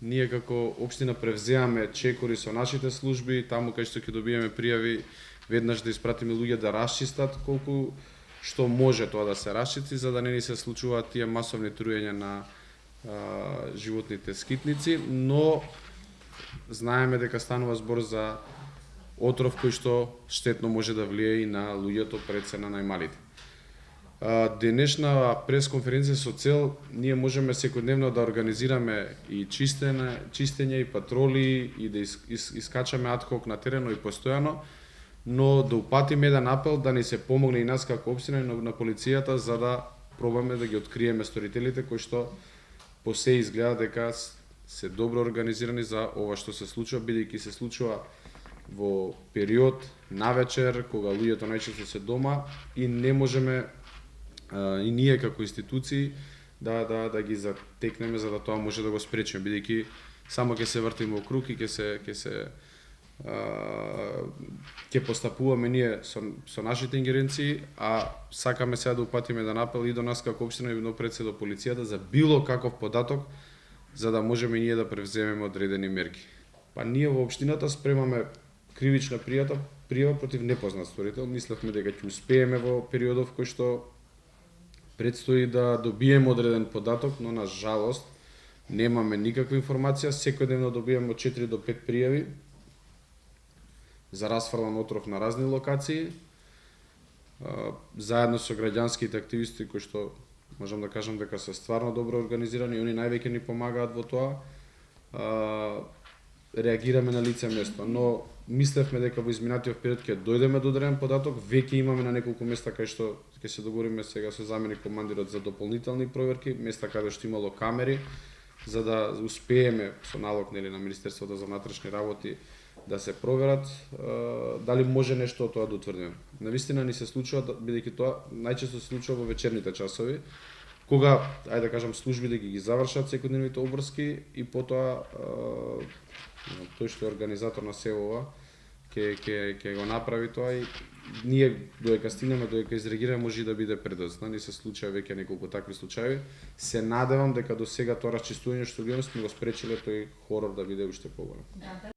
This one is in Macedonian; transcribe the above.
ние како општина превземаме чекори со нашите служби, таму кај што ќе добиеме пријави, веднаш да испратиме луѓе да расчистат колку што може тоа да се расчисти, за да не ни се случуваат тие масовни труења на животните скитници, но знаеме дека станува збор за отров кој што штетно може да влие и на луѓето, пред се на најмалите. Денешна пресконференција со цел ние можеме секојдневно да организираме и чистење и патроли и да искачаме адхок на терено и постојано, но да упатиме еден апел да ни се помогне и нас како општина и на полицијата за да пробаме да ги откриеме сторителите кои што по се изгледа дека се добро организирани за ова што се случува, бидејќи се случува во период навечер кога луѓето најчесто се дома и не можеме и ние како институции да ги затекнеме за да тоа може да го спречиме, бидејќи само ќе се вртиме во круг и ќе постапуваме ние со нашите ингеренции, а сакаме сега да упатиме еден апел и до нас како општина и пред се до полицијата за било каков податок за да можеме ние да превземеме одредени мерки. Па ние во општината спремаме кривична пријава против непознат сторител. Мислевме дека ќе успееме во периодов кој што предстои да добиеме одреден податок, но на жалост немаме никаква информација. Секојдневно добиваме од 4 до 5 пријави за расфрлан отров на разни локации. Заедно со граѓанските активисти кои што можам да кажам дека се стварно добро организирани и они највеќе ни помагаат во тоа. Реагираме на лице место, но мислевме дека во изминатиот период ќе дојдеме до одреден податок, веќе имаме на неколку места кај што ќе се договориме сега со заменик командирот за дополнителни проверки, места каде што имало камери, за да успееме со налог на Министерството за внатрешни работи да се проверат дали може нешто од тоа да утврдиме. Навистина ни се случува, бидејќи тоа најчесто се случува во вечерните часови, кога, ајде да кажам, службите ги завршат секојдневните обврски и потоа тој што е организатор на СЕО-ова ќе го направи тоа и ние додека стигнеме, додека изреагираме, може и да биде предоцна. Ни се случува веќе неколку такви случаи. Се надевам дека до сега тоа расчистување што гледаме сме го спречиле тој хорор да биде уште поголем.